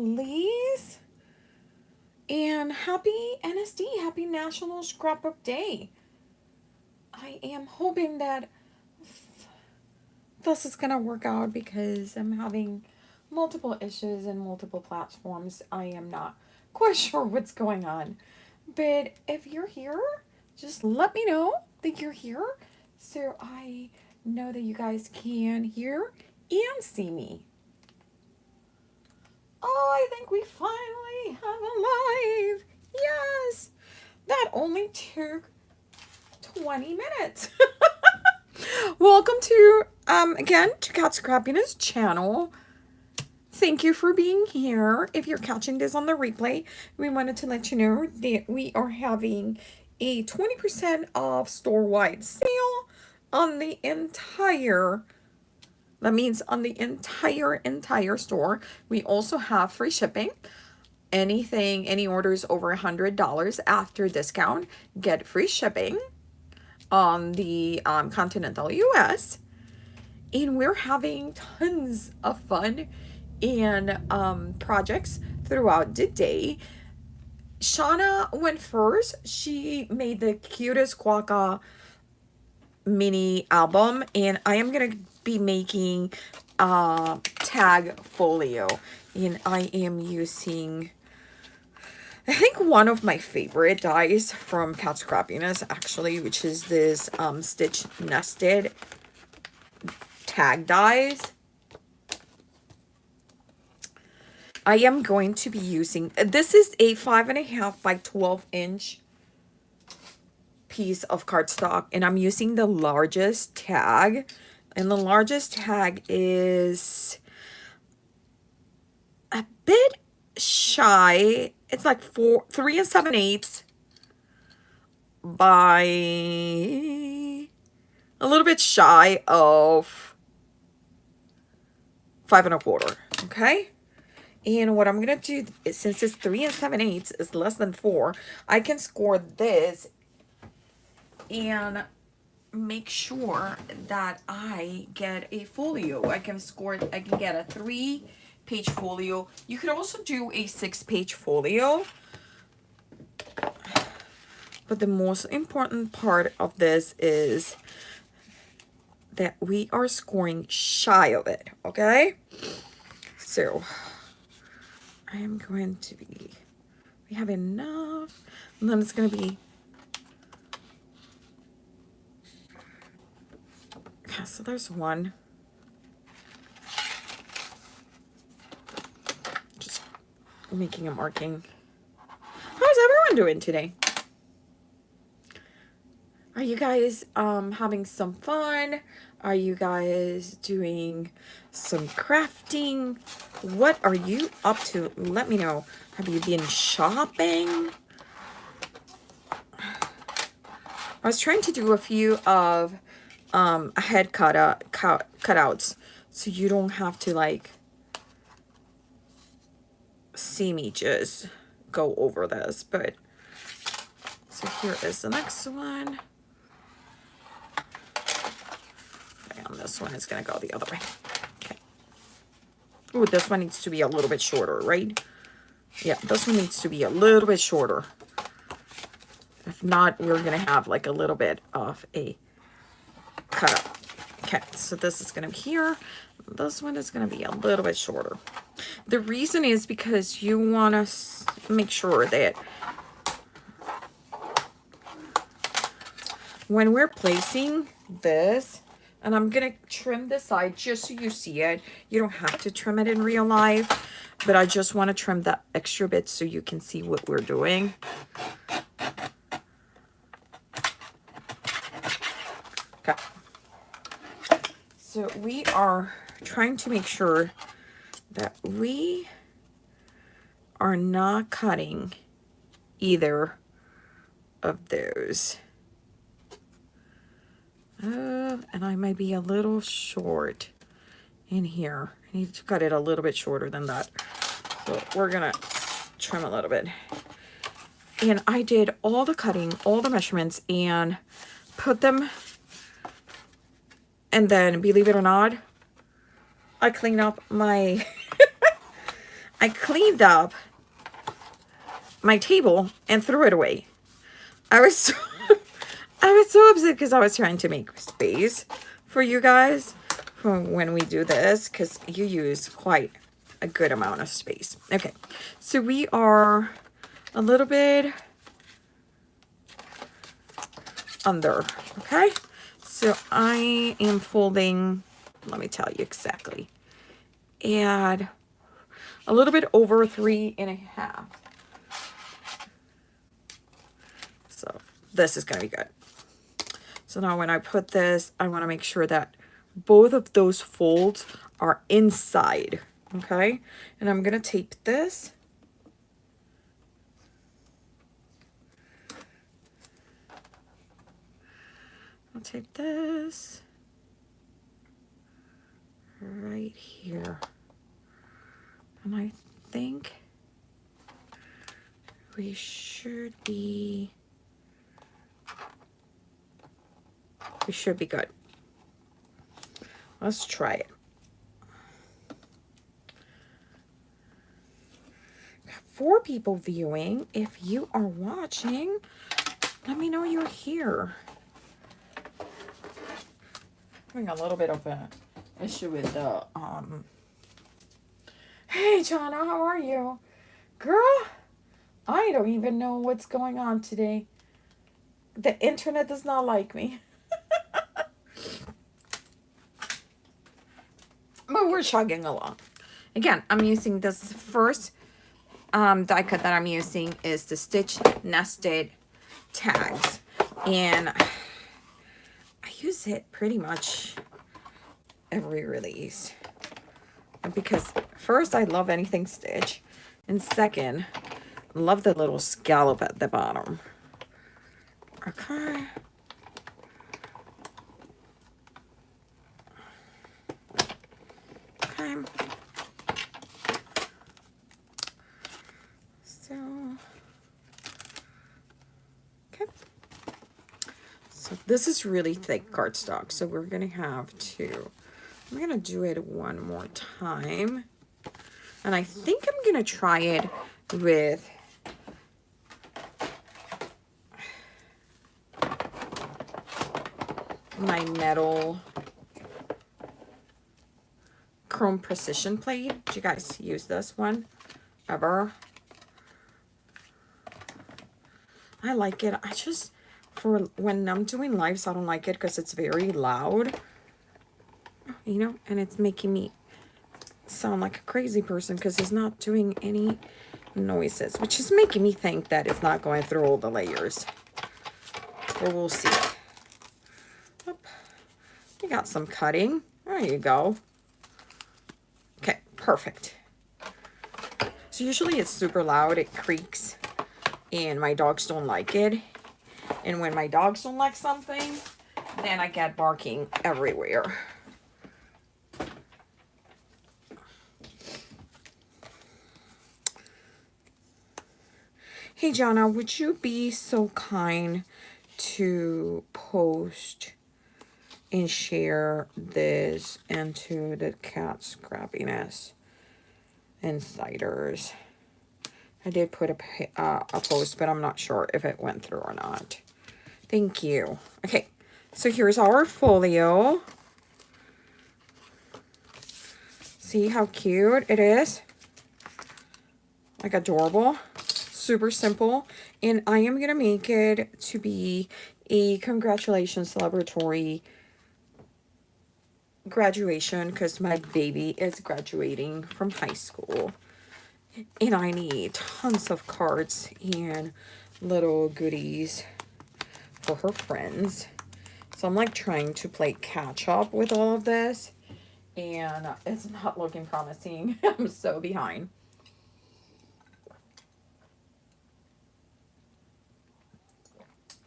release. And happy NSD, happy National Scrapbook Day. I am hoping that this is gonna work out because I'm having multiple issues and multiple platforms. I am not quite sure what's going on. But if you're here, just let me know that you're here so I know that you guys can hear and see me. Oh, I think we finally have a live. Yes. That only took 20 minutes. Welcome to again to Katscrappiness channel. Thank you for being here. If you're catching this on the replay, we wanted to let you know that we are having a 20% off store-wide sale on the entire, that means on the entire store. We also have free shipping. Any orders over $100 after discount get free shipping on the continental US. And we're having tons of fun and projects throughout the day. Shauna went first. She made the cutest Quokka mini album, and I am gonna be making tag folio, and I am using, I think, one of my favorite dies from Katscrappiness actually, which is this stitch nested tag dies. I am going to be using, this is a 5.5 by 12 inch piece of cardstock, and I'm using the largest tag, and the largest tag is a bit shy. It's like 3 7/8 by a little bit shy of 5 1/4. Okay. And what I'm going to do is, since it's 3 7/8 is less than 4, I can score this and make sure that I get a folio. I can get a 3-page folio. You could also do a 6-page folio. But the most important part of this is that we are scoring shy of it, okay? So I am going to be, we have enough, and then it's going to be, okay, so there's one. Just making a marking. How's everyone doing today? Are you guys having some fun? Are you guys doing some crafting? What are you up to? Let me know. Have you been shopping? I was trying to do a few of head cutouts, so you don't have to like see me just go over this. But so here is the next one. And this one is gonna go the other way. Okay. Ooh, this one needs to be a little bit shorter, right? Yeah, this one needs to be a little bit shorter. If not, we're gonna have like a little bit of a cutout. Okay, so this is gonna be here. This one is gonna be a little bit shorter. The reason is because you wanna make sure that when we're placing this, and I'm gonna trim this side just so you see it. You don't have to trim it in real life, but I just want to trim that extra bit so you can see what we're doing. Okay. So we are trying to make sure that we are not cutting either of those. And I might be a little short in here. I need to cut it a little bit shorter than that. So we're gonna trim a little bit. And I did all the cutting, all the measurements, and put them. And then, believe it or not, I clean up my I cleaned up my table and threw it away. I was so, I was so upset because I was trying to make space for you guys for when we do this, because you use quite a good amount of space. Okay, so we are a little bit under. Okay, so I am folding, let me tell you exactly, add a little bit over 3.5. So this is gonna be good. So now when I put this, I want to make sure that both of those folds are inside. Okay, and I'm gonna tape this. I'll tape this right here. And I think we should be good. Let's try it. Got 4 people viewing. If you are watching, let me know you're here. Having a little bit of an issue with the Hey Jonna, how are you? Girl, I don't even know what's going on today. The internet does not like me. But we're chugging along. Again, I'm using this first die cut that I'm using is the stitch nested tags. And I use it pretty much every release. Because first, I love anything stitch. And second, I love the little scallop at the bottom. Okay. Okay. So, okay. So this is really thick cardstock. So we're going to have to, I'm going to do it one more time. And I think I'm going to try it with my metal chrome precision plate. Do you guys use this one ever? I like it. I just, for when I'm doing lives, I don't like it because it's very loud, you know, and it's making me sound like a crazy person because it's not doing any noises, which is making me think that it's not going through all the layers. But we'll see. Oop. You got some cutting. There you go. Okay, perfect. So usually it's super loud. It creaks. And my dogs don't like it. And when my dogs don't like something, then I get barking everywhere. Hey, Jonna, would you be so kind to post and share this into the cat scrappiness insiders? I did put a post, but I'm not sure if it went through or not. Thank you. Okay, so here's our folio. See how cute it is? Like adorable. Super simple. And I am going to make it to be a congratulations celebratory graduation because my baby is graduating from high school. And I need tons of cards and little goodies for her friends. So I'm like trying to play catch up with all of this. And it's not looking promising. I'm so behind.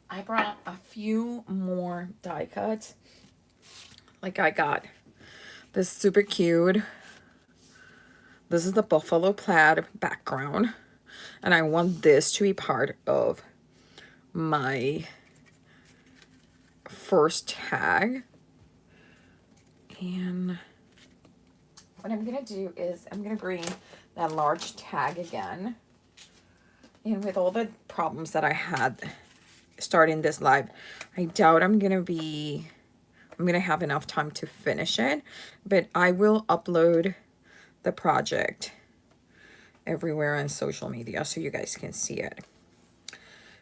I brought a few more die cuts. Like I got this super cute. This is the buffalo plaid background. And I want this to be part of my first tag. And what I'm going to do is I'm going to bring that large tag again. And with all the problems that I had starting this live, I doubt I'm gonna have enough time to finish it, but I will upload the project everywhere on social media so you guys can see it.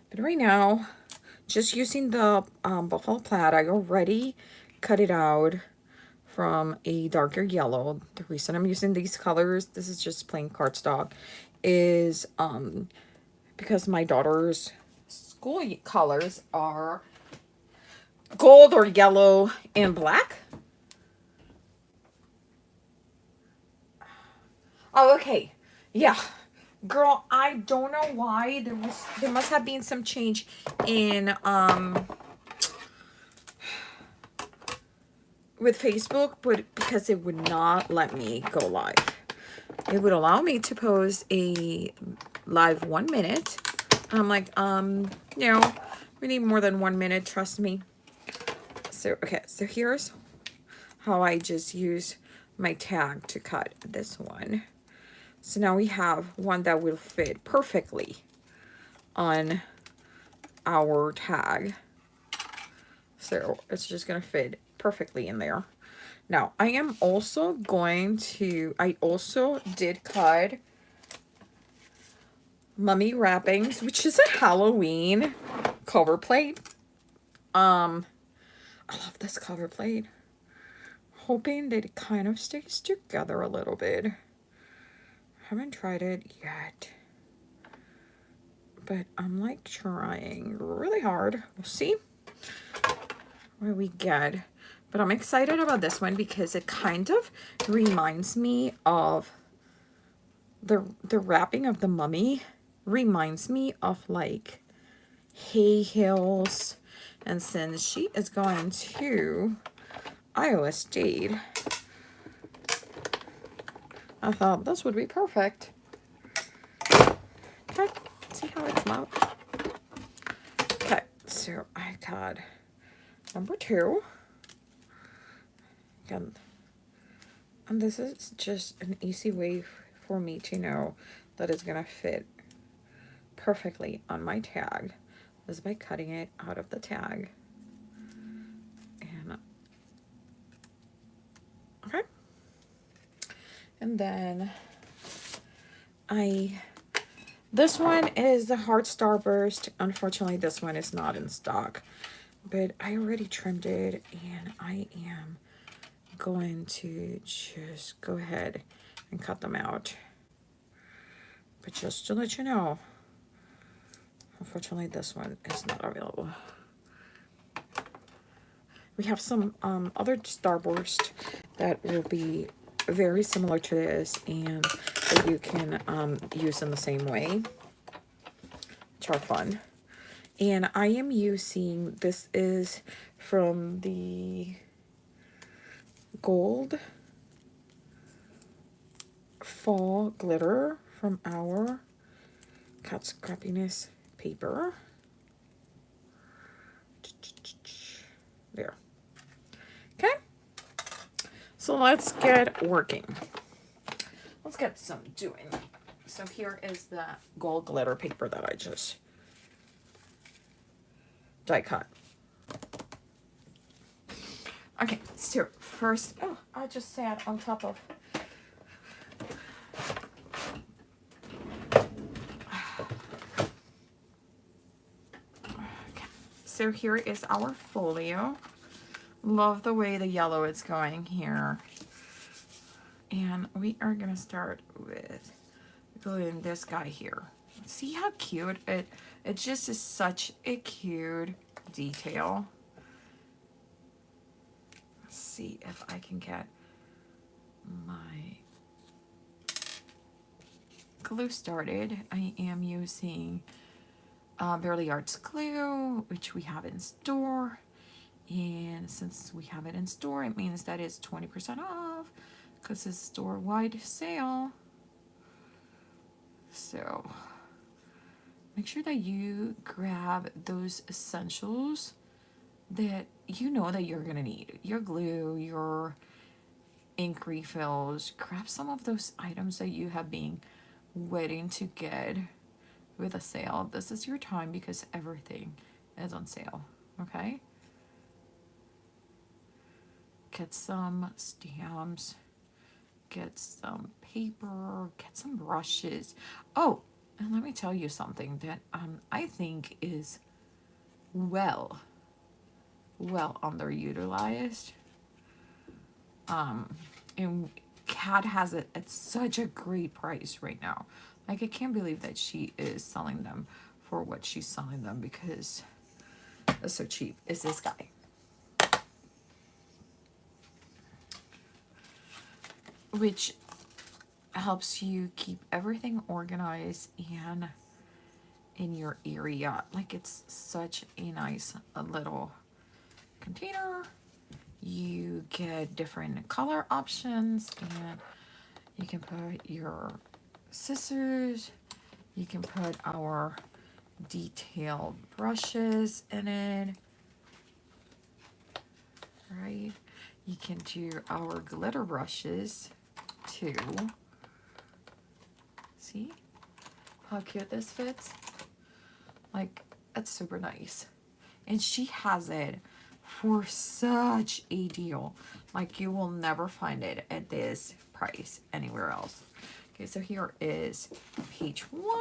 But right now, just using the buffalo plaid, I already cut it out from a darker yellow. The reason I'm using these colors, this is just plain cardstock, is because my daughter's school colors are gold or yellow and black. Oh, okay. Yeah. Girl, I don't know why there must have been some change in with Facebook, but because it would not let me go live. It would allow me to post a live 1 minute. I'm like, we need more than 1 minute, trust me. So, okay, so here's how I just use my tag to cut this one. So now we have one that will fit perfectly on our tag. So it's just gonna fit perfectly in there. Now I am also going to, I also did cut mummy wrappings, which is a Halloween cover plate. I love this cover plate. Hoping that it kind of sticks together a little bit. Haven't tried it yet, but I'm like trying really hard. We'll see what we get. But I'm excited about this one because it kind of reminds me of the wrapping of the mummy reminds me of like Hay Hills. And since she is going to Iowa State, I thought this would be perfect. Okay, see how it smells. Okay, so I got number 2. And this is just an easy way for me to know that it's gonna fit perfectly on my tag is by cutting it out of the tag. And okay. And then this one is the Heart Starburst. Unfortunately, this one is not in stock, but I already trimmed it and I am going to just go ahead and cut them out. But just to let you know, unfortunately, this one is not available. We have some other Starburst that will be very similar to this and that you can use in the same way, which are fun. And I am using, this is from the Gold Fall Glitter from our Katscrappiness paper. There. Okay. So let's get working. Let's get some doing. So here is the gold glitter paper that I just die cut. Okay, so first, oh, I just sat on top of. Okay, so here is our folio. Love the way the yellow is going here. And we are gonna start with gluing this guy here. See how cute it just is, such a cute detail. Let's see if I can get my glue started. I am using Barely Arts glue, which we have in store. And since we have it in store, it means that it's 20% off because it's store-wide sale. So make sure that you grab those essentials that you know that you're gonna need. Your glue, your ink refills, grab some of those items that you have been waiting to get with a sale. This is your time because everything is on sale, okay? Get some stamps, get some paper, get some brushes. Oh, and let me tell you something that I think is well underutilized. And Kat has it at such a great price right now. Like, I can't believe that she is selling them for what she's selling them because it's so cheap. It's this guy. Which helps you keep everything organized and in your area. Like, it's such a nice little container. You get different color options, and you can put your scissors, you can put our detailed brushes in it, right? You can do our glitter brushes too. See how cute this fits? Like, it's super nice. And she has it for such a deal. Like, you will never find it at this price anywhere else. Okay, so here is page 1.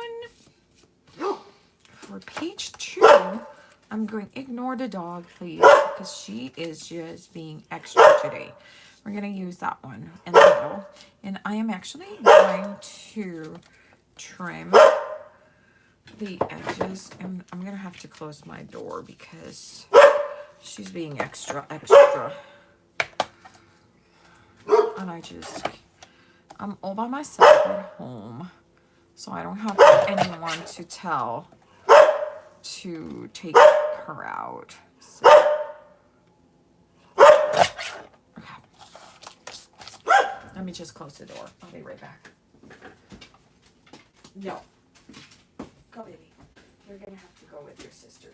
For page 2, I'm going to ignore the dog, please, because she is just being extra today. We're going to use that one in the middle. And I am actually going to trim the edges. And I'm going to have to close my door because she's being extra. And I'm all by myself at home. So I don't have anyone to tell to take her out. So, okay. Let me just close the door. I'll be right back. No. Go, baby. You're going to have to go with your sister.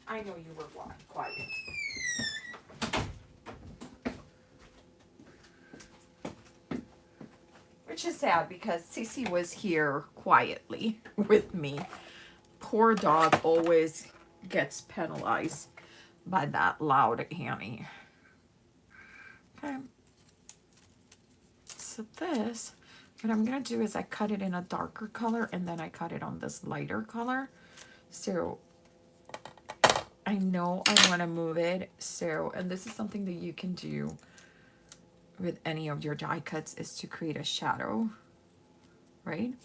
I know you were quiet. Which is sad because Cece was here quietly with me. Poor dog always gets penalized by that loud Annie. Okay. So this, what I'm going to do is I cut it in a darker color and then I cut it on this lighter color. So I know I want to move it. So, and this is something that you can do with any of your die cuts, is to create a shadow, right?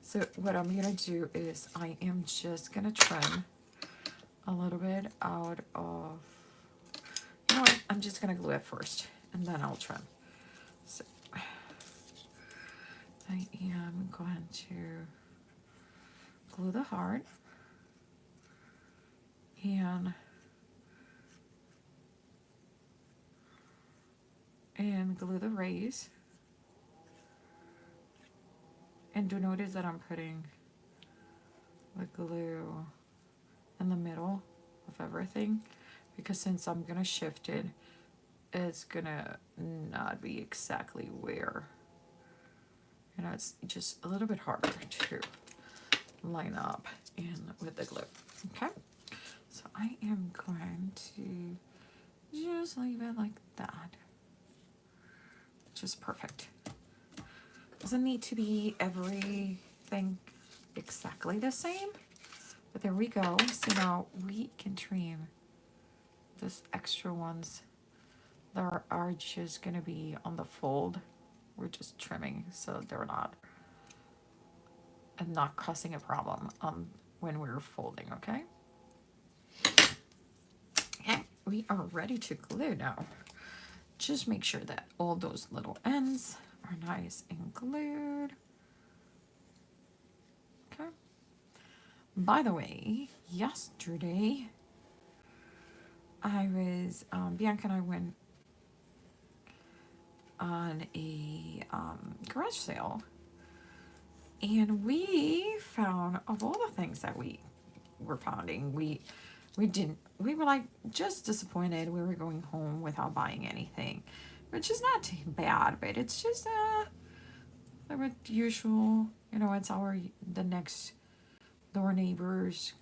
So what I'm going to do is I am just going to trim a little bit out of, you know what, I'm just going to glue it first and then I'll trim. So I am going to glue the heart and glue the rays. And do notice that I'm putting the glue in the middle of everything, because since I'm gonna shift it, it's gonna not be exactly where, you know, it's just a little bit harder to line up in with the glue. Okay, so I am going to just leave it like that, which is perfect. Doesn't need to be everything exactly the same, but there we go. So now we can trim this extra ones that are just gonna be on the fold. We're just trimming so they're not causing a problem when we're folding. Okay, and we are ready to glue now. Just make sure that all those little ends are nice and glued. Okay. By the way, yesterday I was Bianca and I went on a garage sale, and we found, of all the things that we were finding, we were like just disappointed we were going home without buying anything, which is not too bad, but it's just the usual, you know, it's the next door neighbors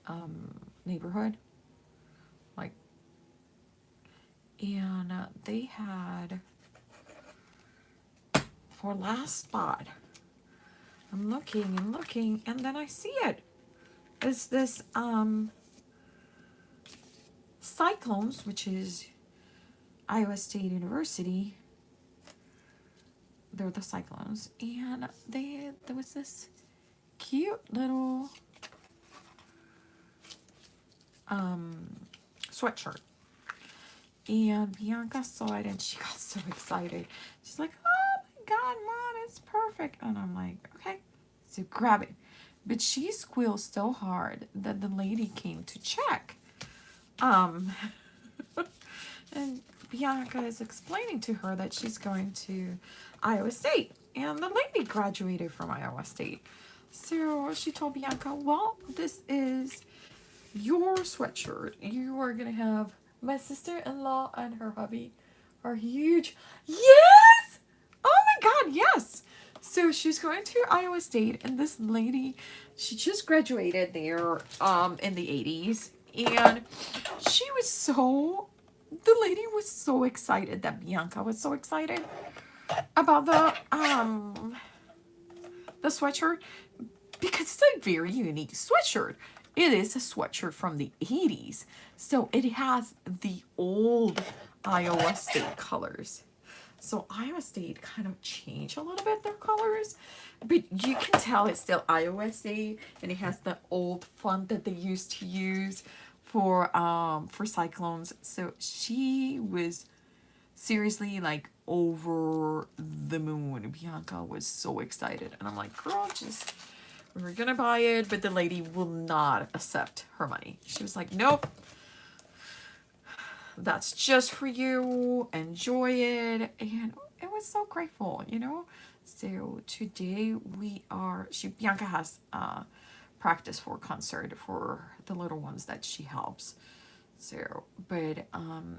neighborhood, like, and they had for last spot. I'm looking and looking, and then I see it. It's this Cyclones, which is Iowa State University. They're the Cyclones, and there was this cute little sweatshirt, and Bianca saw it and she got so excited. She's like, oh my god, Mom, it's perfect. And I'm like, okay, so grab it. But she squealed so hard that the lady came to check. And Bianca is explaining to her that she's going to Iowa State, and the lady graduated from Iowa State. So she told Bianca, well, this is your sweatshirt. You are gonna have my sister-in-law and her hubby are huge. Yes! Oh my god, yes! So she's going to Iowa State, and this lady, she just graduated there in the 80s, and the lady was so excited that Bianca was so excited about the sweatshirt, because it's a very unique sweatshirt. It is a sweatshirt from the 80s, so it has the old Iowa State colors. So Iowa State kind of changed a little bit their colors, but you can tell it's still Iowa State, and it has the old font that they used to use for Cyclones. So she was seriously like over the moon. Bianca was so excited, and I'm like, girl, we were gonna buy it, but the lady will not accept her money. She was like, nope, that's just for you, enjoy it. And it was so grateful, you know. So today Bianca has practice for concert for the little ones that she helps. So, but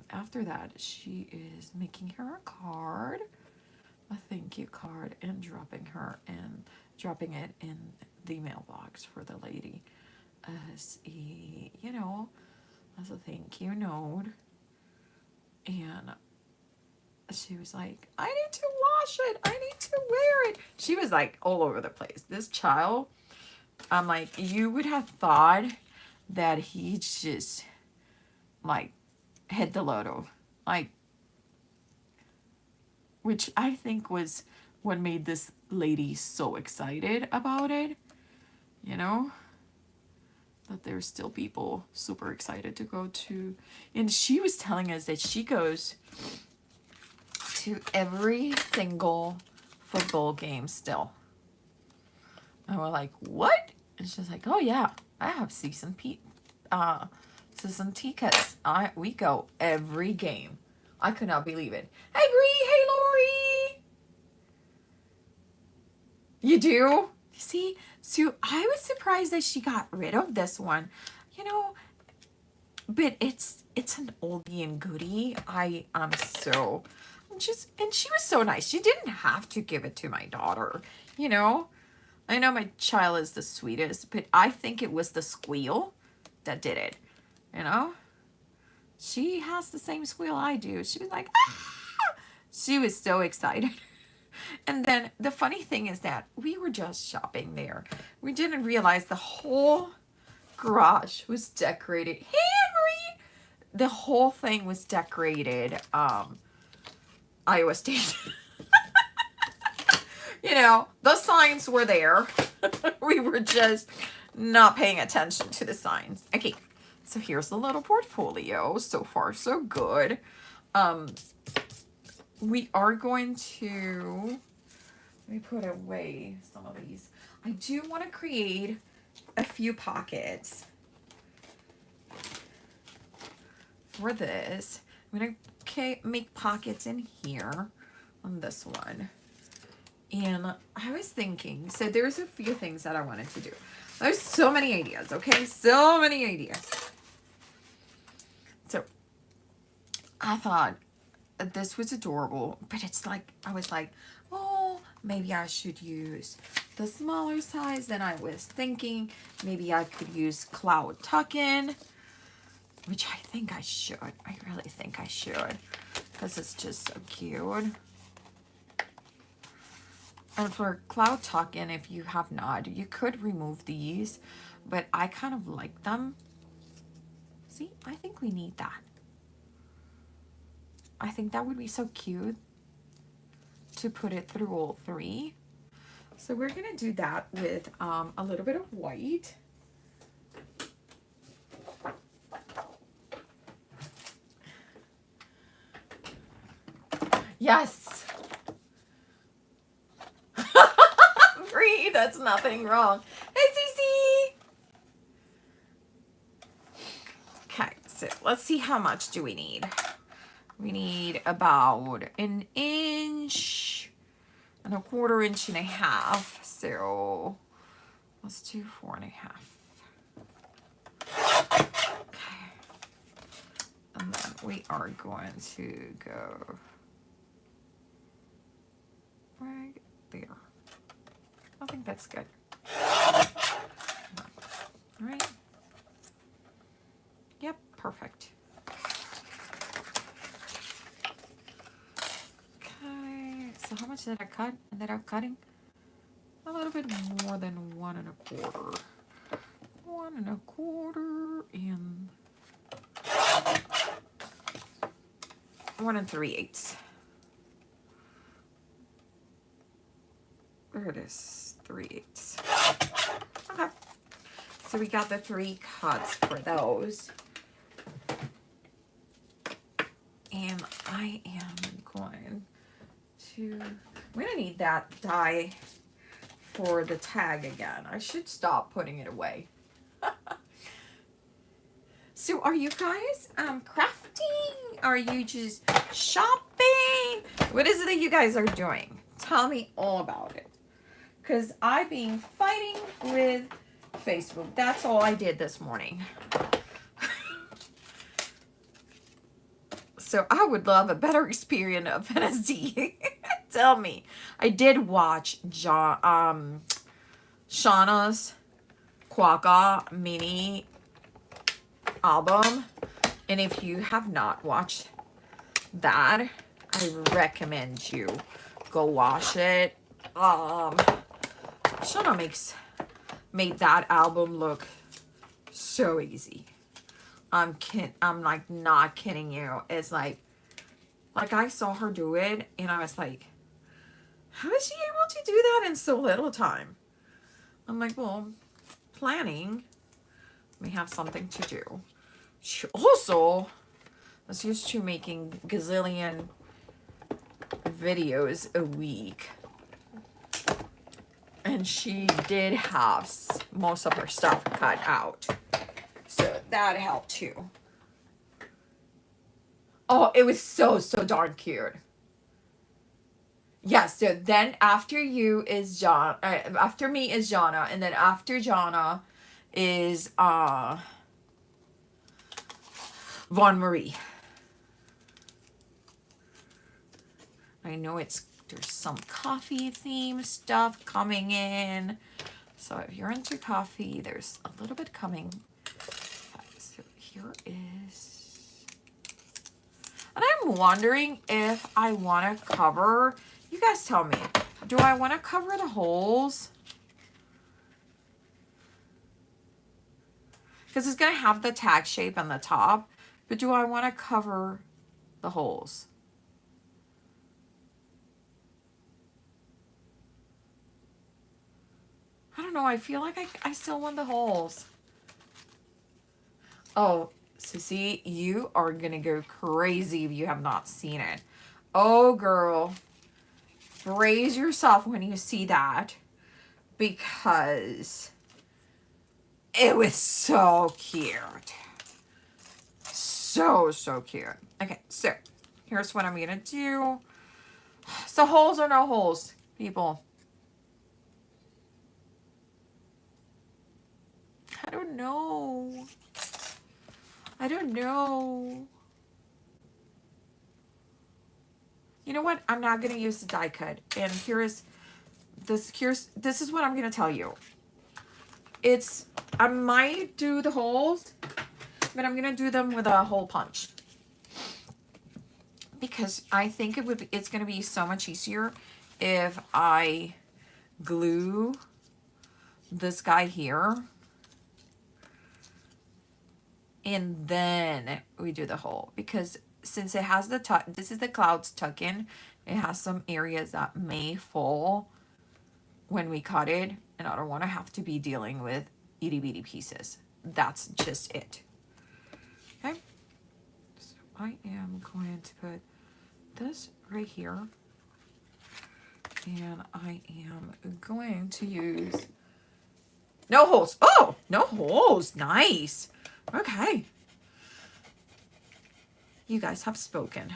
after that, she is making her a card, a thank you card, and dropping it in the mailbox for the lady as a thank you note. And she was like, I need to wash it, I need to wear it. She was like all over the place. This child, I'm like, you would have thought that he just like hit the lotto, like, which I think was what made this lady so excited about it, you know, that there's still people super excited to go to. And she was telling us that she goes to every single football game still. And we're like, what? And she's like, oh yeah, I have season tickets. We go every game. I could not believe it. Hey Bree, hey Lori. You do? You see? So I was surprised that she got rid of this one, you know, but it's an oldie and goodie. And she was so nice. She didn't have to give it to my daughter, you know. I know my child is the sweetest, but I think it was the squeal that did it, you know. She has the same squeal I do. She was like, ah! She was so excited. And then the funny thing is that we were just shopping there. We didn't realize the whole garage was decorated. Henry! The whole thing was decorated Iowa State. You know, the signs were there. We were just not paying attention to the signs. Okay, so here's the little portfolio. So far, so good. We are going to, let me put away some of these. I do want to create a few pockets for this. I'm going to make pockets in here on this one. And I was thinking, so there's a few things that I wanted to do. There's so many ideas, okay? So many ideas. So I thought, this was adorable, but it's like, I was like, oh, maybe I should use the smaller size. Then I was thinking maybe I could use Cloud Tuck-In, which I think I should. I really think I should, because it's just so cute. And for Cloud Tuck-In, if you have not, you could remove these, but I kind of like them. See, I think we need that. I think that would be so cute to put it through all three. So we're gonna do that with a little bit of white. Yes. Free, that's nothing wrong. Hey, Cece. Okay, so let's see, how much do we need? We need about 1 inch and 1/4 inch and a half. So let's do 4.5. Okay. And then we are going to go right there. I think that's good. All right. Yep, perfect. Okay, so how much did I cut? Ended up cutting a little bit more than 1 1/4. 1 1/4 and 1 3/8. There it is, 3/8. Okay. So we got the 3 cuts for those. And I am going to, I'm gonna need that die for the tag again. I should stop putting it away. So are you guys crafting? Are you just shopping? What is it that you guys are doing? Tell me all about it. Because I've been fighting with Facebook. That's all I did this morning. So I would love a better experience of NSD. Tell me. I did watch Shauna's Quokka mini album. And if you have not watched that, I recommend you go watch it. Shauna made that album look so easy. I'm like not kidding you. It's like I saw her do it and I was like, how is she able to do that in so little time? I'm like, well, planning may have something to do. She also was used to making gazillion videos a week. And she did have most of her stuff cut out. So that helped too. Oh, it was so darn cute. Yeah, so then after you is after me is Jana, and then after Jana is Von Marie. I know there's some coffee theme stuff coming in. So if you're into coffee, there's a little bit coming. So here is, and I'm wondering if I want to cover, you guys tell me, do I want to cover the holes? Because it's going to have the tag shape on the top, but do I want to cover the holes? I don't know. I feel like I still want the holes. Oh, Sissy, you are going to go crazy if you have not seen it. Oh, girl. Brace yourself when you see that. Because it was so cute. So cute. Okay, so here's what I'm going to do. So holes or no holes, people? I don't know. I don't know. You know what? I'm not going to use the die cut. And this is what I'm going to tell you. I might do the holes, but I'm going to do them with a hole punch. Because I think it's going to be so much easier if I glue this guy here and then we do the hole, because since it has this is the clouds tuck in, it has some areas that may fall when we cut it, and I don't want to have to be dealing with itty bitty pieces. That's just it. Okay, so I am going to put this right here, and I am going to use no holes. Oh, no holes. Nice. Okay. You guys have spoken.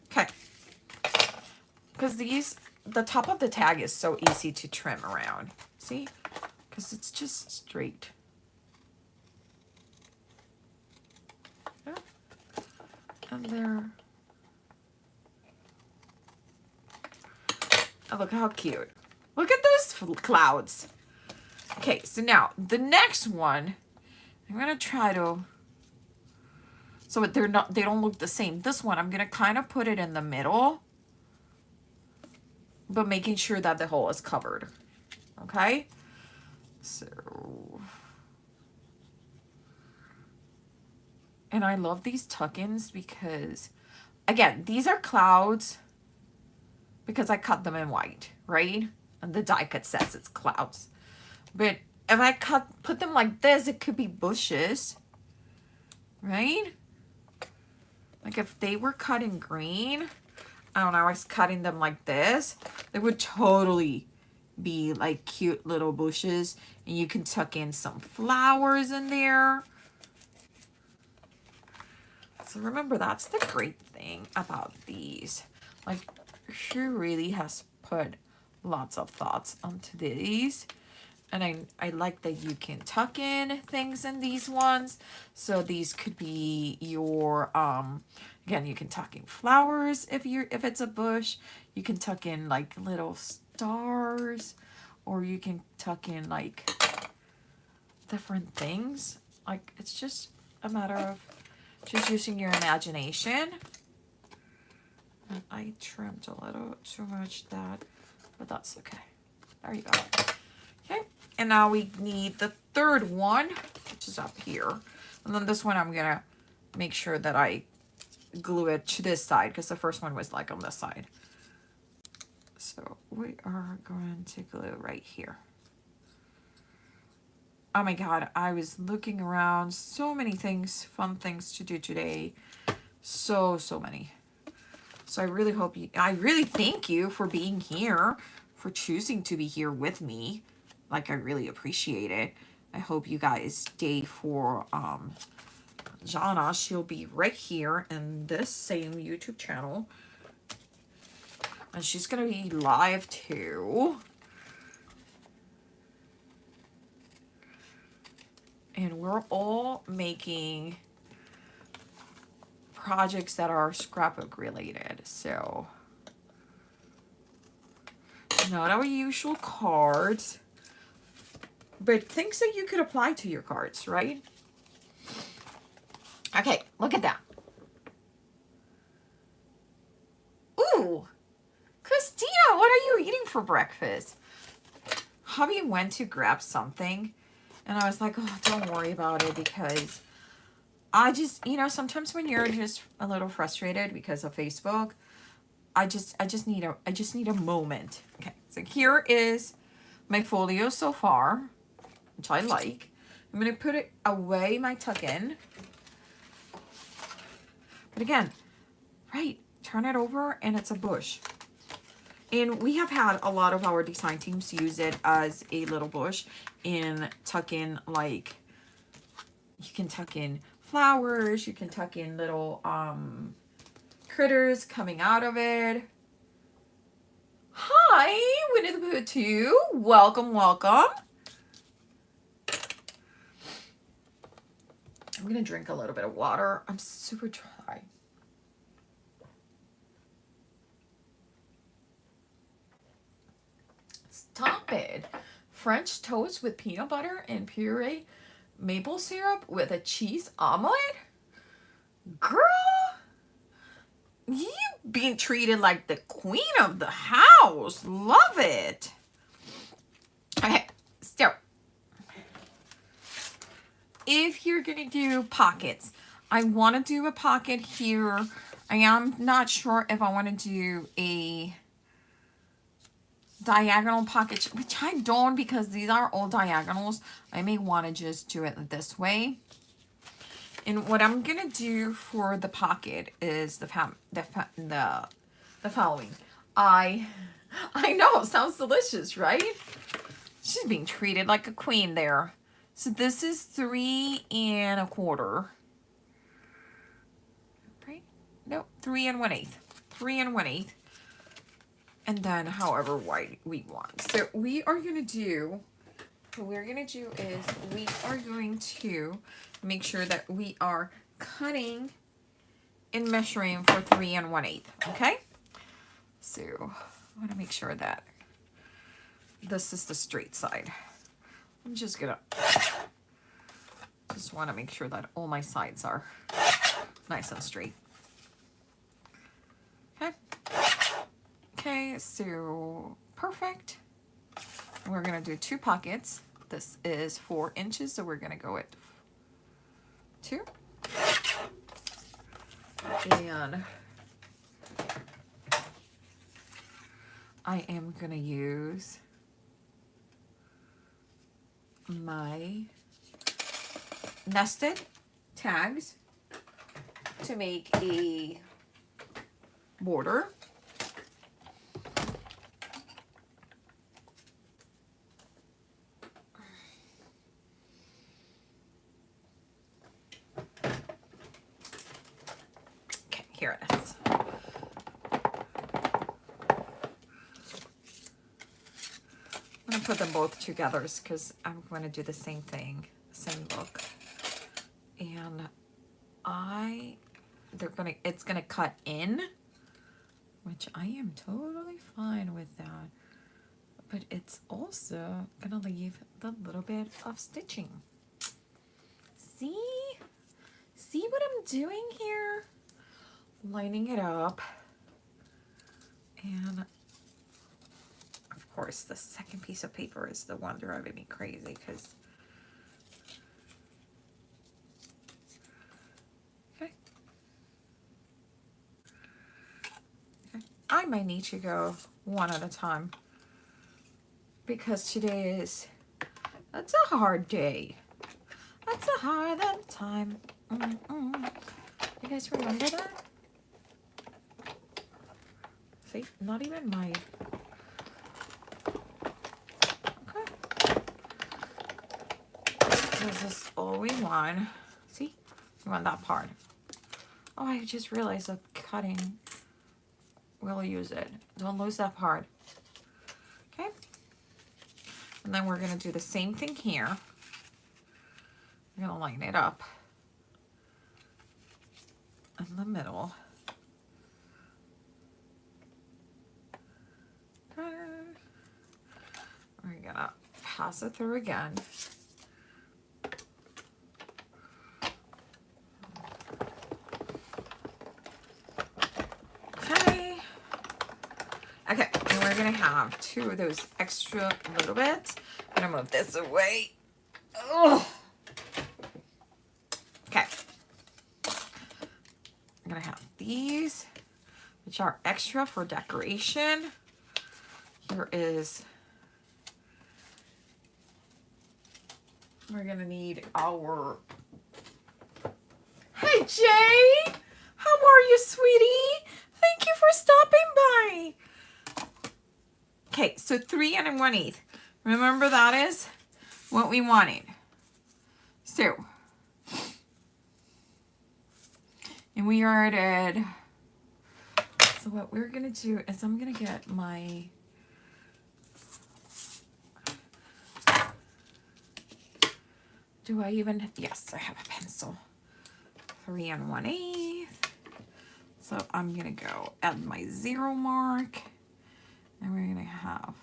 Okay. Because the top of the tag is so easy to trim around. See? Because it's just straight. Yeah. And there. Oh, look how cute. Look at those clouds. Okay, so now the next one, I'm gonna try to, so they don't look the same. This one, I'm gonna kind of put it in the middle, but making sure that the hole is covered. Okay, so, and I love these tuck-ins because, again, these are clouds because I cut them in white, right? And the die cut says it's clouds. But if I put them like this, it could be bushes, right? Like if they were cut in green, I don't know, I was cutting them like this, they would totally be like cute little bushes, and you can tuck in some flowers in there. So remember, that's the great thing about these. Like, she really has put lots of thoughts onto these. And I like that you can tuck in things in these ones. So these could be your, again, you can tuck in flowers if it's a bush. You can tuck in like little stars, or you can tuck in like different things. Like, it's just a matter of just using your imagination. And I trimmed a little too much that, but that's okay. There you go. Okay, and now we need the third one, which is up here. And then this one, I'm gonna make sure that I glue it to this side, because the first one was like on this side. So we are going to glue right here. Oh my God, I was looking around, so many things, fun things to do today. So many. So I really hope I really thank you for being here, for choosing to be here with me. Like, I really appreciate it. I hope you guys stay for Jana. She'll be right here in this same YouTube channel. And she's going to be live too. And we're all making projects that are scrapbook related. So, not our usual cards, but things that you could apply to your cards, right? Okay, look at that. Ooh, Christina, what are you eating for breakfast? Hubby went to grab something, and I was like, oh, don't worry about it, because I just, sometimes when you're just a little frustrated because of Facebook, I just need a moment. Okay, so here is my folio so far, which I like. I'm gonna put it away, my tuck in. But again, right, turn it over and it's a bush. And we have had a lot of our design teams use it as a little bush and tuck in, like, you can tuck in flowers, you can tuck in little critters coming out of it. Hi, Winnie the Pooh 2. Welcome, welcome. I'm going to drink a little bit of water. I'm super dry. it. French toast with peanut butter and puree maple syrup with a cheese omelet? Girl, you being treated like the queen of the house. Love it. Okay, so if you're gonna do pockets, I want to do a pocket here. I am not sure if I want to do a diagonal pocket, which I don't, because these are all diagonals. I may want to just do it this way. And what I'm gonna do for the pocket is the following. I know, sounds delicious, right? She's being treated like a queen there. So this is 3 1/4. Right? No, 3 1/8. 3 1/8. And then however wide we want. So we are gonna do, what we're gonna do is we are going to make sure that we are cutting and measuring for 3 1/8. Okay? So I want to make sure that this is the straight side. I'm just gonna want to make sure that all my sides are nice and straight. Okay. Okay, so perfect. We're gonna do 2 pockets. This is 4 inches, so we're gonna go at 2. And I am gonna use my nested tags to make a border. Okay, here it is. I'm gonna put them both together because I'm going to do the same thing, same look. And it's gonna cut in, which I am totally fine with that. But it's also gonna leave the little bit of stitching. See what I'm doing here? Lining it up. And of course, the second piece of paper is the one driving me crazy because I might need to go one at a time because that's a hard day. That's a hard time. You guys remember that? See, not even my... Okay. This is all we want. See? We want that part. Oh, I just realized that cutting... We'll use it. Don't lose that part. Okay? And then we're going to do the same thing here. We're going to line it up in the middle. We're going to pass it through again. Okay, and we're gonna have 2 of those extra little bits. I'm gonna move this away. Ugh. Okay. I'm gonna have these, which are extra for decoration. Here is, we're gonna need our, hey Jay, how are you, sweetie? Thank you for stopping by. Okay, so 3 1/8. Remember, that is what we wanted. So, and we are at, so what we're going to do is I'm going to get my, do I even, yes, I have a pencil. 3 1/8. So I'm going to go at my 0 mark. And we're going to have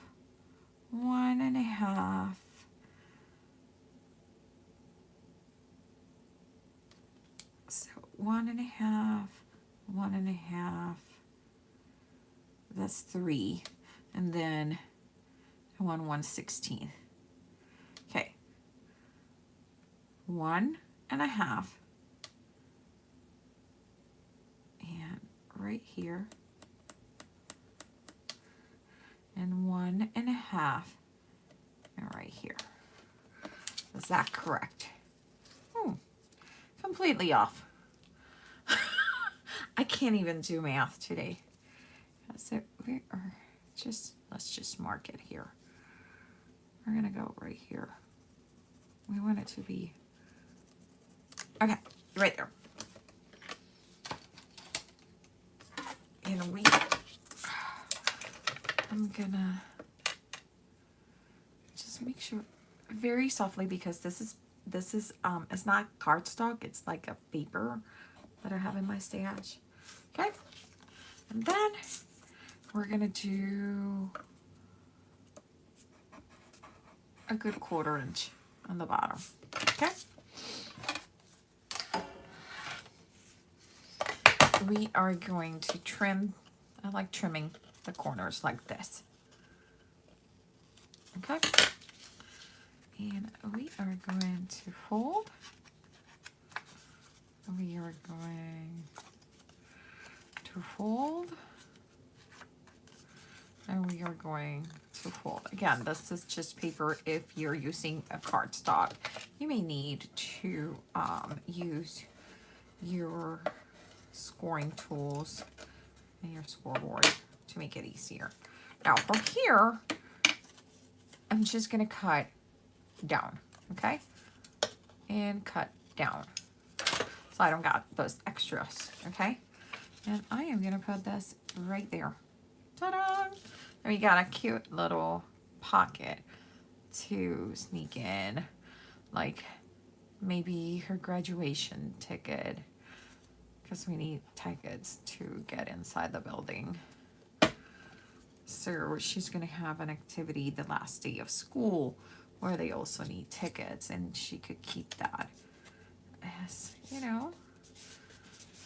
1.5. So 1.5, 1.5. That's 3. And then 1/116. Okay. 1.5. And right here. And 1.5. And right here. Is that correct? Completely off. I can't even do math today. So we are let's just mark it here. We're gonna go right here. We want it to be, okay, right there. And I'm gonna just make sure very softly, because this is it's not cardstock, it's like a paper that I have in my stash. Okay, and then we're gonna do a good 1/4 inch on the bottom. Okay, we are going to trim. I like trimming the corners like this. Okay, and we are going to fold. We are going to fold, and we are going to fold. Again, this is just paper. If you're using a cardstock, you may need to use your scoring tools and your scoreboard to make it easier. Now from here, I'm just gonna cut down, okay? And cut down, so I don't got those extras, okay? And I am gonna put this right there. Ta-da! And we got a cute little pocket to sneak in, like maybe her graduation ticket, because we need tickets to get inside the building. So she's gonna have an activity the last day of school where they also need tickets, and she could keep that as, you know,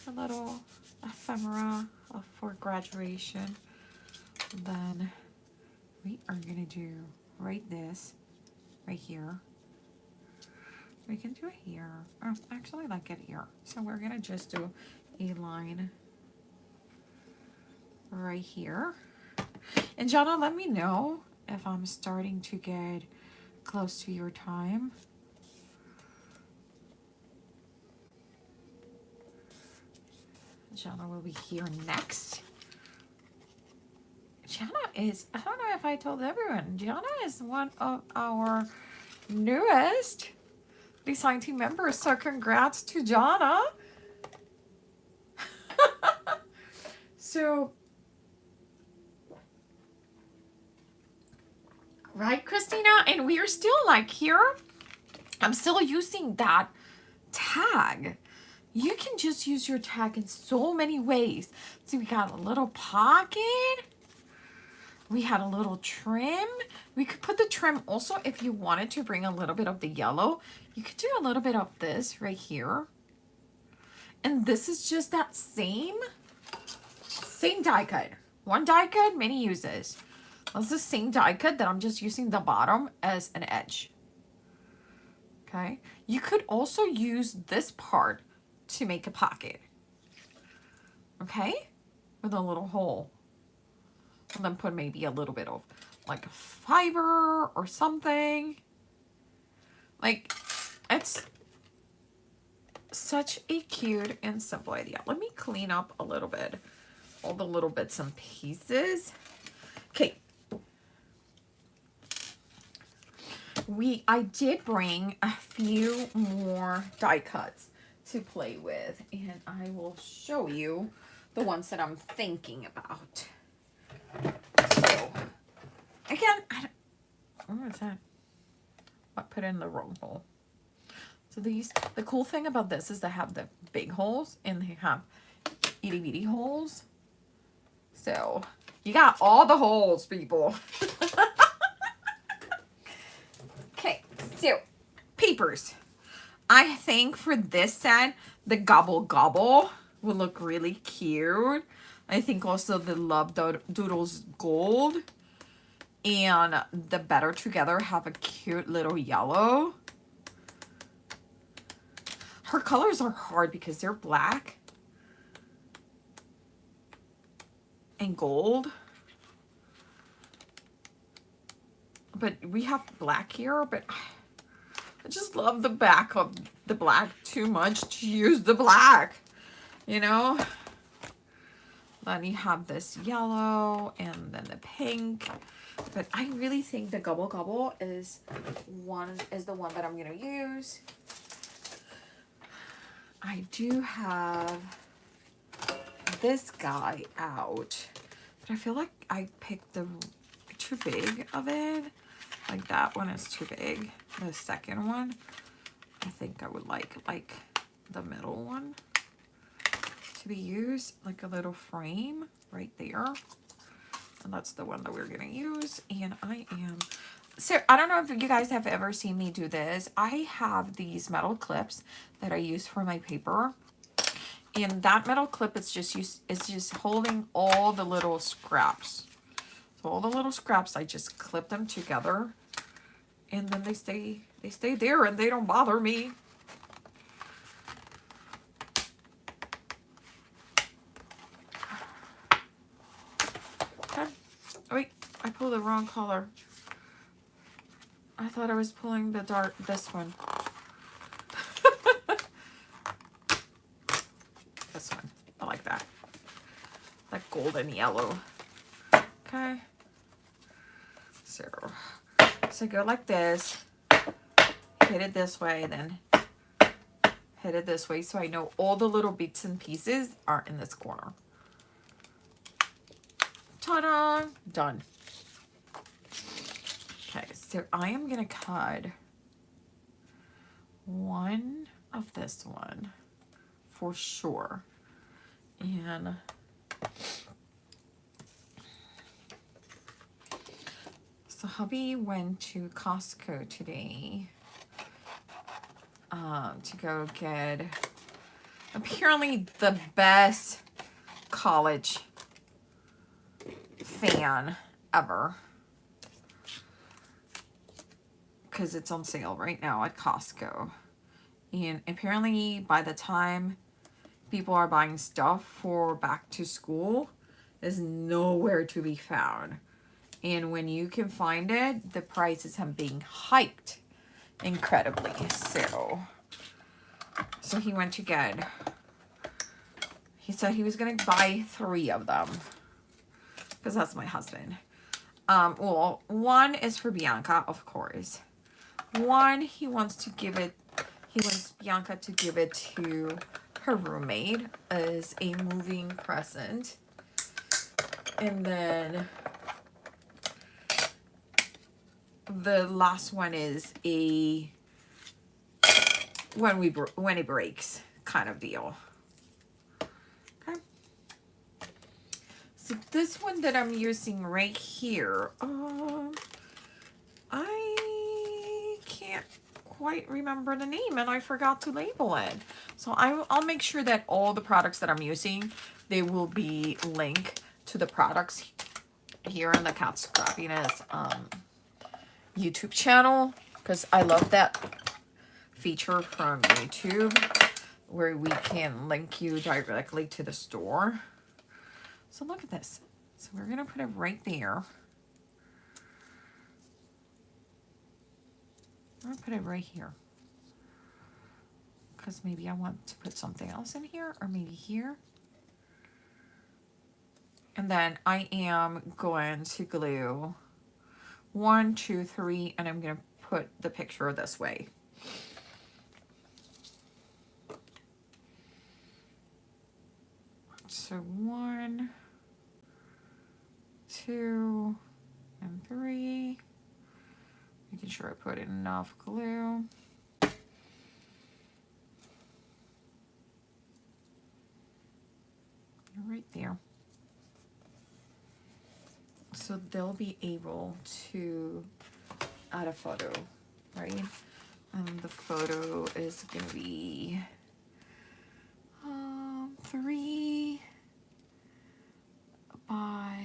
a little ephemera for graduation. Then we are gonna do right here. We can do it here. Oh, actually, I like it here. So we're gonna just do a line right here. And Jana, let me know if I'm starting to get close to your time. Jana will be here next. Jana is, I don't know if I told everyone, Jana is one of our newest design team members. So congrats to Jana. So, right, Christina? And we are still like here. I'm still using that tag. You can just use your tag in so many ways. So we got a little pocket. We had a little trim. We could put the trim also, if you wanted to bring a little bit of the yellow, you could do a little bit of this right here. And this is just that same die cut. One die cut, many uses. That's the same die cut that I'm just using the bottom as an edge. Okay. You could also use this part to make a pocket. Okay. With a little hole. And then put maybe a little bit of like a fiber or something. Like, it's such a cute and simple idea. Let me clean up a little bit all the little bits and pieces. Okay. I did bring a few more die cuts to play with, and I will show you the ones that I'm thinking about. So, again, what is that? I put in the wrong hole. So the cool thing about this is they have the big holes and they have itty bitty holes. So you got all the holes, people. papers. I think for this set, the Gobble Gobble will look really cute. I think also the Love Doodles Gold and the Better Together have a cute little yellow. Her colors are hard because they're black and gold. But we have black here, but I just love the back of the black too much to use the black, you know? Then you have this yellow and then the pink. But I really think the Gobble Gobble is the one that I'm gonna use. I do have this guy out, but I feel like I picked the too big of it. Like that one is too big. The second one, I think I would like the middle one to be used, like a little frame right there. And that's the one that we're gonna use. And so I don't know if you guys have ever seen me do this. I have these metal clips that I use for my paper. And that metal clip is just holding all the little scraps. So all the little scraps, I just clip them together. And then they stay there and they don't bother me. Okay. Oh, wait, I pulled the wrong color. I thought I was pulling this one. This one. I like that. Like golden yellow. Okay. So go like this. Hit it this way, then hit it this way so I know all the little bits and pieces are in this corner. Ta-da! Done. Okay, so I am gonna cut one of this one for sure. And so hubby went to Costco today to go get apparently the best college fan ever. Because it's on sale right now at Costco. And apparently by the time people are buying stuff for back to school, is nowhere to be found. And when you can find it, the prices have been hiked incredibly. So he went to get, he said he was going to buy 3 of them. Because that's my husband. Well, one is for Bianca, of course. One, he wants Bianca to give it to her roommate as a moving present. And then the last one is a when it breaks kind of deal. Okay. So this one that I'm using right here, I can't quite remember the name and I forgot to label it. So I'll make sure that all the products that I'm using, they will be linked to the products here in the Katscrappiness YouTube channel, because I love that feature from YouTube where we can link you directly to the store. So look at this. So we're gonna put it right there. I'm gonna put it right here because maybe I want to put something else in here, or maybe here. And then I am going to glue 1, 2, 3, and I'm going to put the picture this way. So 1, 2, and 3. Making sure I put in enough glue. Right there. So they'll be able to add a photo, right? And the photo is going to be 3 by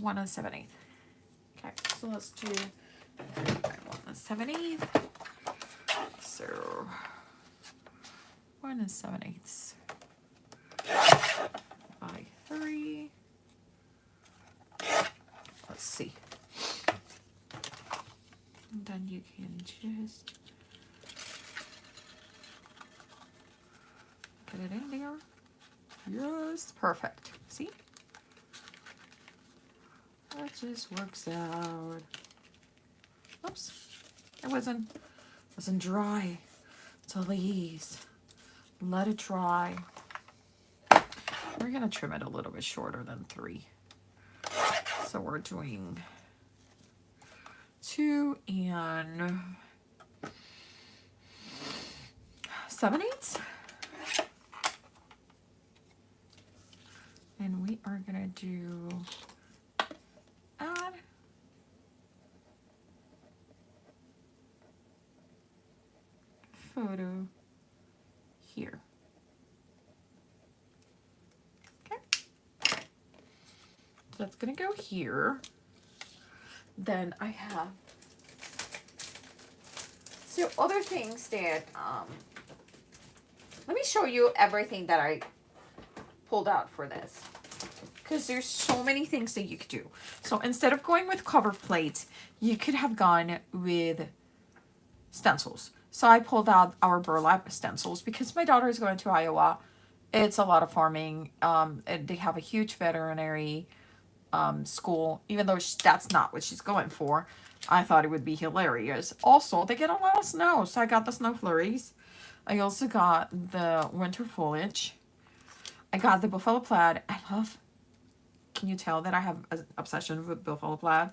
1 7/8. Okay, so let's do 3 by 1 7/8. So 1 7/8 by 3. Let's see. And then you can just get it in there. Yes, perfect. See? That just works out. Oops. It wasn't dry. Please let it dry. We're gonna trim it a little bit shorter than 3. So we're doing 2 and 7/8. And we are gonna do add photo here. Okay. So that's gonna go here. Then I have other things that let me show you everything that I pulled out for this, because there's so many things that you could do. So instead of going with cover plates, you could have gone with stencils. So I pulled out our burlap stencils because my daughter is going to Iowa. It's a lot of farming. And they have a huge veterinary school, even though that's not what she's going for. I thought it would be hilarious. Also, they get a lot of snow, so I got the snow flurries. I also got the winter foliage. I got the buffalo plaid. I love, can you tell that I have an obsession with buffalo plaid?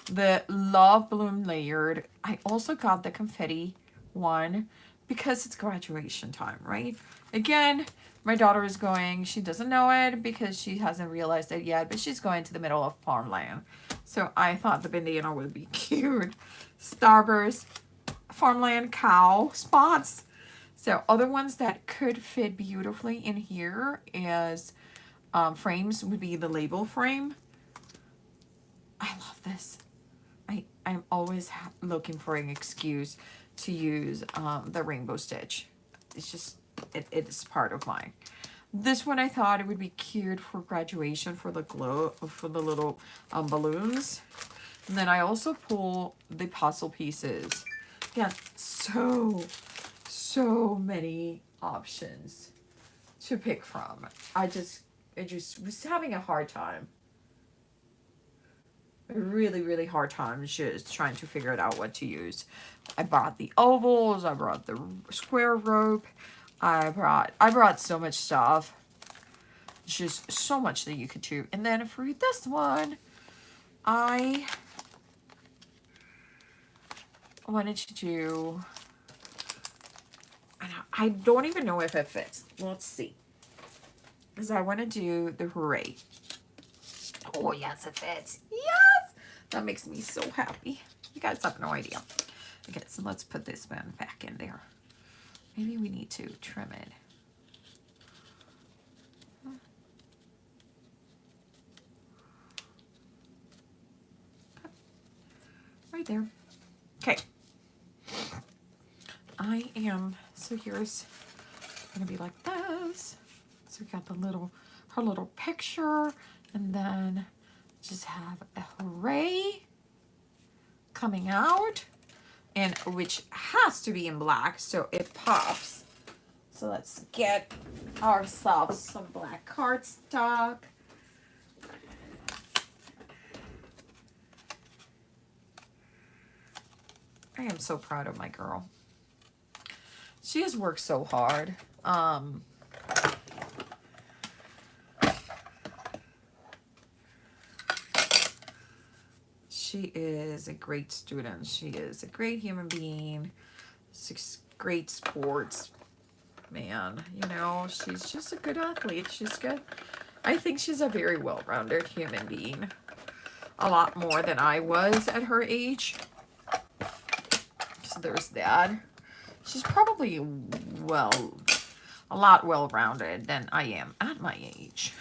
The love balloon layered. I also got the confetti one because it's graduation time, right? Again, my daughter is going, she doesn't know it because she hasn't realized it yet, but she's going to the middle of farmland. So I thought the bandana would be cute. Starburst, farmland cow spots. So other ones that could fit beautifully in here is frames would be the label frame. I love this. I'm always looking for an excuse to use the rainbow stitch. It's just, it is part of mine. This one I thought it would be cute for graduation for the glow, for the little balloons. And then I also pull the puzzle pieces. Yeah, so many options to pick from. I just was having a hard time. A really hard time just trying to figure it out what to use. I bought the ovals, I brought the square rope, I brought so much stuff. Just so much that you could do. And then for this one, I wanted to do, I don't even know if it fits. Let's see. Because I want to do the hooray. Oh, yes, it fits. Yes! That makes me so happy. You guys have no idea. Okay, so let's put this one back in there. Maybe we need to trim it. Right there. Okay. So here's gonna be like this. So we got the her little picture, and then just have a hooray coming out, and which has to be in black so it pops. So let's get ourselves some black cardstock. I am so proud of my girl. She has worked so hard. She is a great student. She is a great human being. She's great sports man. You know, she's just a good athlete. She's good. I think she's a very well-rounded human being. A lot more than I was at her age. there's that. She's probably a lot well-rounded than I am at my age.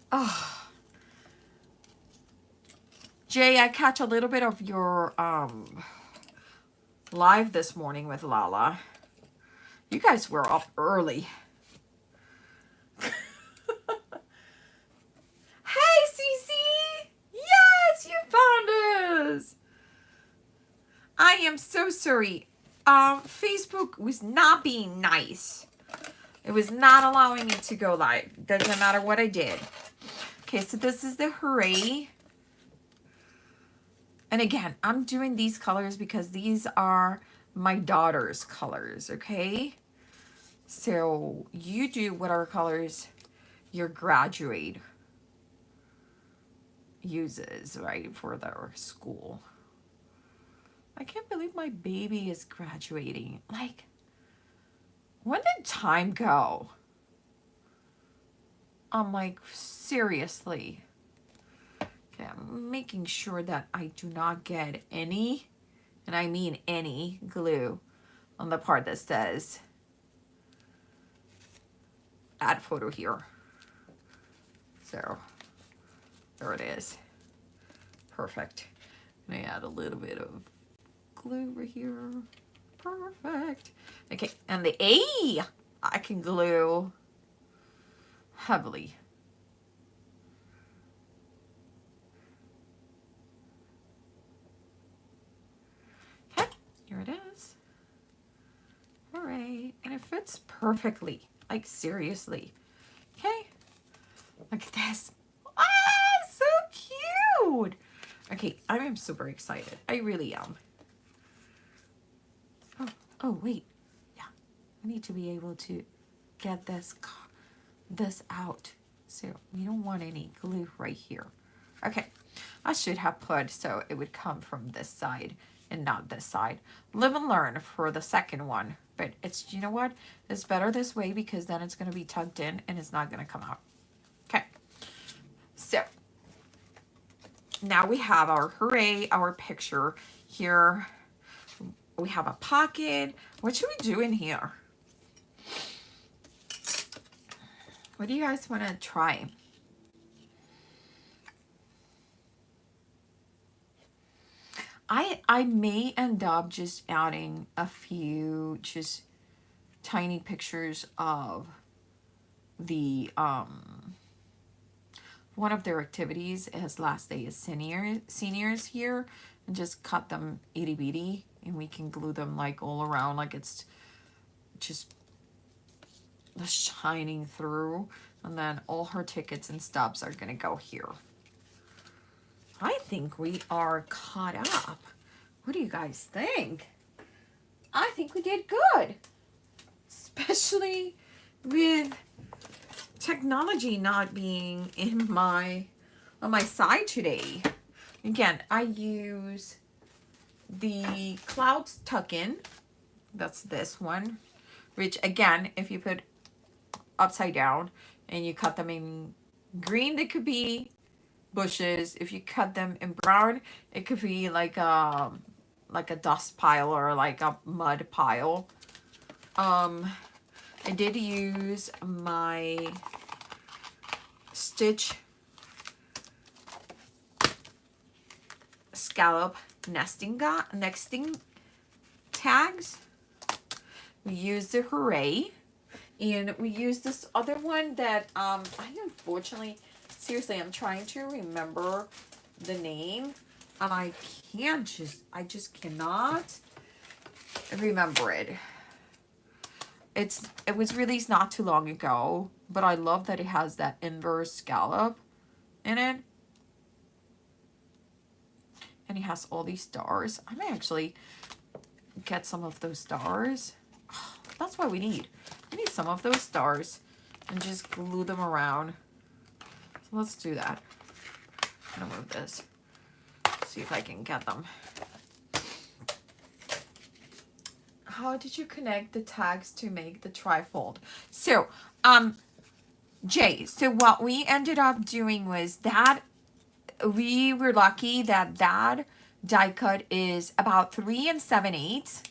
Oh. Jay, I catch a little bit of your live this morning with Lala. You guys were up early. Hey, Cece! Yes, you found us! I am so sorry. Facebook was not being nice. It was not allowing me to go live. Doesn't matter what I did. Okay, so this is the Hooray. And again, I'm doing these colors because these are my daughter's colors, okay? So you do whatever colors your graduate uses, right, for their school. I can't believe my baby is graduating. Like, when did time go? I'm like, seriously. Okay, I'm making sure that I do not get any, and I mean any, glue on the part that says add photo here. So, there it is. Perfect. And I add a little bit of glue over here. Perfect. Okay, and the A, I can glue heavily. Okay, here it is. All right, and it fits perfectly. Like, seriously. Okay, look at this. Ah, so cute. Okay, I am super excited. I really am. Oh, wait. Yeah, I need to be able to get this out. So we don't want any glue right here. Okay, I should have put so it would come from this side and not this side. Live and learn for the second one. But it's, you know what? It's better this way because then it's going to be tucked in and it's not going to come out. Okay. So now we have our Hooray, our picture here. We have a pocket. What should we do in here? What do you guys want to try? I may end up just adding a few just tiny pictures of the one of their activities. His last day is seniors here, and just cut them itty bitty, and we can glue them like all around, like it's just shining through, and then all her tickets and stubs are gonna go here. I think we are caught up. What do you guys think? I think we did good, especially with technology not being on my side today. Again, I use the Clouds Tuck-In. That's this one, which again, if you put upside down and you cut them in green, they could be bushes. If you cut them in brown, it could be like a dust pile or like a mud pile. I did use my stitch scallop nesting tags. We used the Hooray, and we used this other one that I unfortunately, seriously, I'm trying to remember the name, and I just cannot remember it. It was released not too long ago, but I love that it has that inverse scallop in it. And it has all these stars. I may actually get some of those stars. Oh, that's what we need. We need some of those stars and just glue them around. So let's do that. I'm gonna move this. See if I can get them. how did you connect the tags to make the trifold? So, Jay, so what we ended up doing was that we were lucky that that die cut is about 3 7/8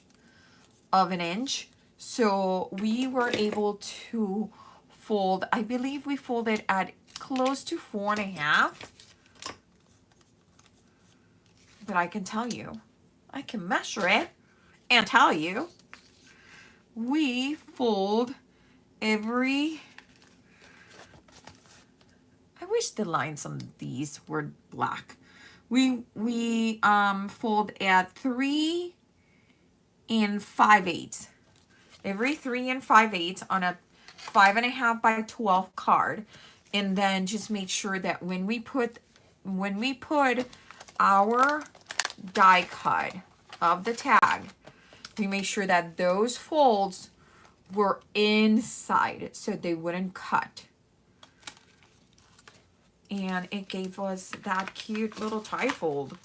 of an inch. So we were able to fold, I believe we folded at close to 4.5. But I can tell you, I can measure it and tell you, we fold every, I wish the lines on these were black. We fold at 3 5/8. Every 3 5/8 on a 5.5 by 12 card. And then just make sure that when we put our die cut of the tag, we make sure that those folds were inside so they wouldn't cut. And it gave us that cute little trifold.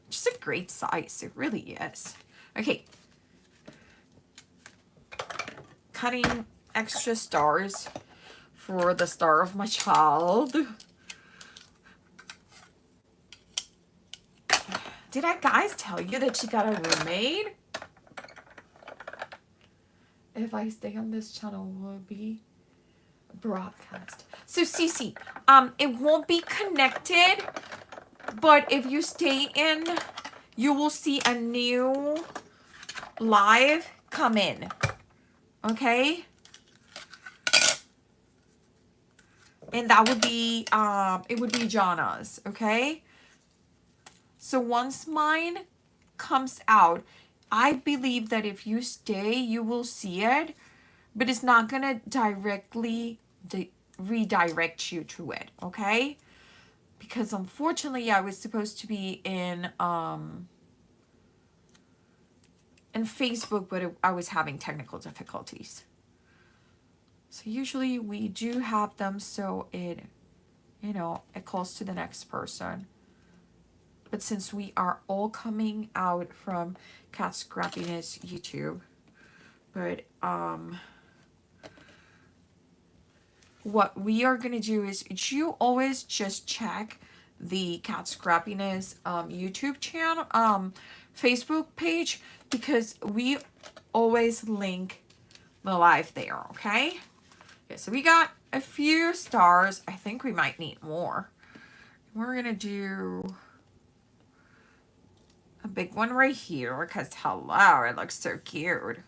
Just a great size, it really is. Okay. Cutting extra stars for the star of my child. Did I guys tell you that she got a roommate? If I stay on this channel, will it be broadcast? So Cece, it won't be connected, but if you stay in, you will see a new live come in. Okay? And that would be, it would be Jana's, okay? So once mine comes out, I believe that if you stay, you will see it, but it's not going to directly redirect you to it, okay? Because unfortunately, I was supposed to be in Facebook, but I was having technical difficulties. So usually we do have them so it, you know, it calls to the next person. But since we are all coming out from Katscrappiness YouTube, but what we are going to do is you always just check the Katscrappiness YouTube channel, Facebook page, because we always link the live there, okay? Okay, so we got a few stars. I think we might need more. We're going to do a big one right here because hello, it looks so cute.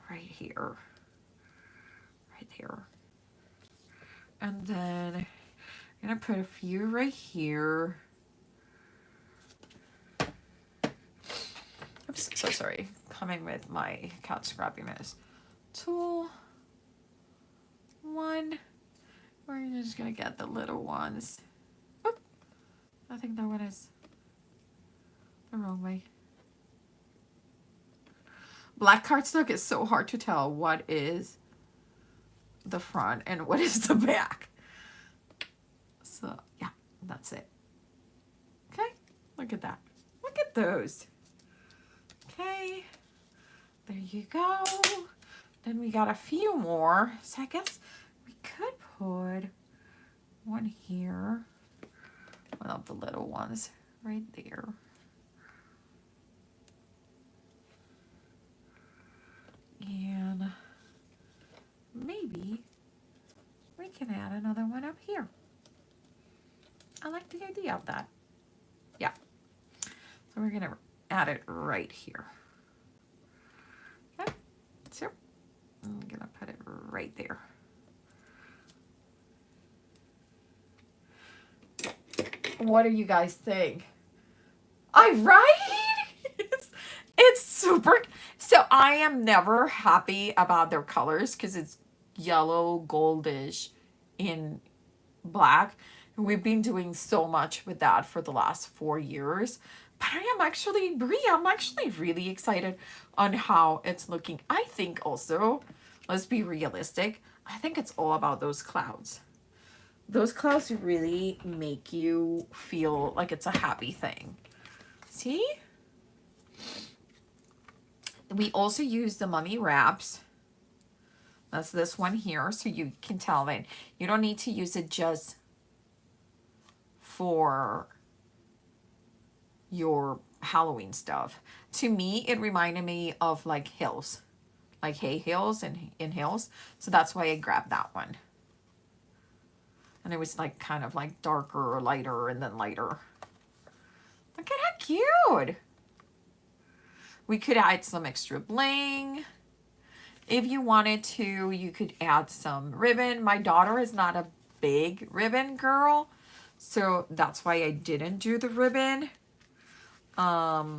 Right here. Right there. And then I'm going to put a few right here. Oops, so sorry. Coming with my Katscrappiness tool. One. We're just going to get the little ones. Oop. I think that one is the wrong way. Black cardstock is so hard to tell what is the front and what is the back. So, yeah, that's it. Okay, look at that. Look at those. Okay, there you go. Then we got a few more. So I guess we could put one here. One of the little ones right there. And maybe we can add another one up here. I like the idea of that. Yeah. So we're going to add it right here. Okay. So I'm going to put it right there. What do you guys think? Right? It's super. So I am never happy about their colors because it's yellow, goldish, in black. We've been doing so much with that for the last 4 years. But I'm actually really excited on how it's looking. I think also, let's be realistic, I think it's all about those clouds. Those clouds really make you feel like it's a happy thing. See? We also use the mummy wraps. That's this one here, so you can tell that you don't need to use it just for your Halloween stuff. To me, it reminded me of like hills, like hay hills and in hills. So that's why I grabbed that one. And it was like kind of like darker or lighter and then lighter. Look at how cute. We could add some extra bling. If you wanted to, you could add some ribbon. My daughter is not a big ribbon girl, so that's why I didn't do the ribbon. I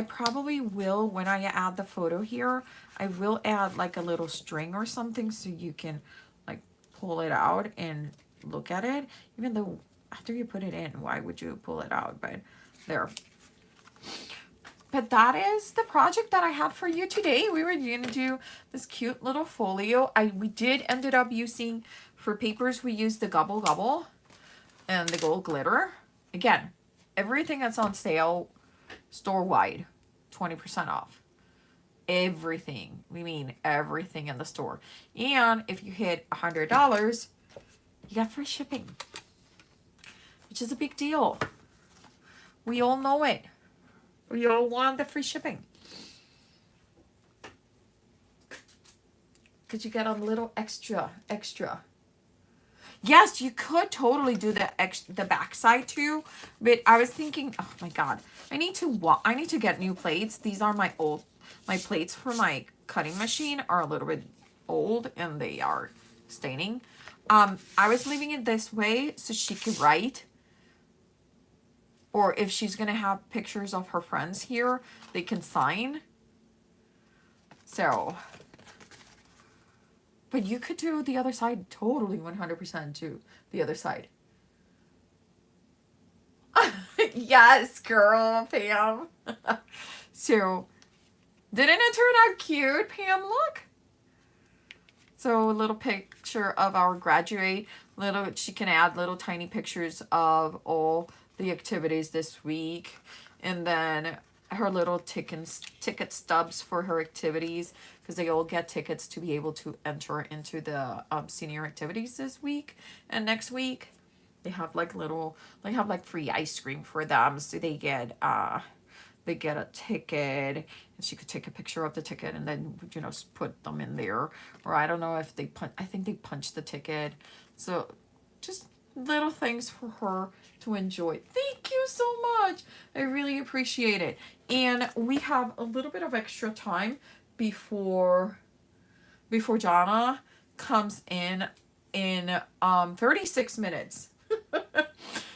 probably will, when I add the photo here, I will add like a little string or something so you can like pull it out and look at it. Even though after you put it in, why would you pull it out? But there. But that is the project that I had for you today. We were going to do this cute little folio. We did ended up using, for papers, we used the Gobble Gobble and the gold glitter. Again, everything that's on sale, store-wide, 20% off. Everything. We mean everything in the store. And if you hit $100, you got free shipping, which is a big deal. We all know it. We all want the free shipping. Because you get a little extra. Yes, you could totally do the back side too. But I was thinking, oh my God, I need to get new plates. These are my plates for my cutting machine are a little bit old and they are staining. I was leaving it this way so she could write. Or if she's going to have pictures of her friends here, they can sign. So, but you could do the other side totally 100% to the other side. Yes, girl, Pam. So, didn't it turn out cute, Pam? Look. So, a little picture of our graduate. She can add little tiny pictures of all the activities this week, and then her little ticket stubs for her activities, because they all get tickets to be able to enter into the senior activities this week and next week. They have like free ice cream for them, so they get a ticket, and she could take a picture of the ticket and then put them in there. Or I don't know if I think they punch the ticket. So just little things for her to enjoy. Thank you so much. I really appreciate it. And we have a little bit of extra time before Jana comes in 36 minutes.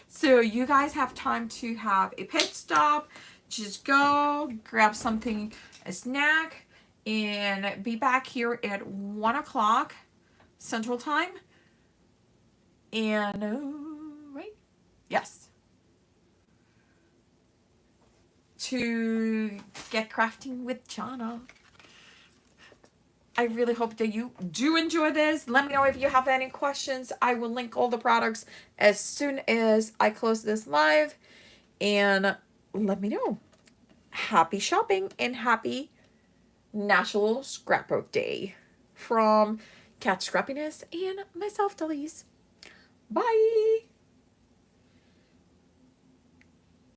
So you guys have time to have a pit stop. Just go grab something, a snack, and be back here at 1 o'clock Central Time. And right? Yes. To get crafting with Jana. I really hope that you do enjoy this. Let me know if you have any questions. I will link all the products as soon as I close this live. And let me know. Happy shopping and happy National Scrapbook Day from Cat Scrappiness and myself, Delise. Bye!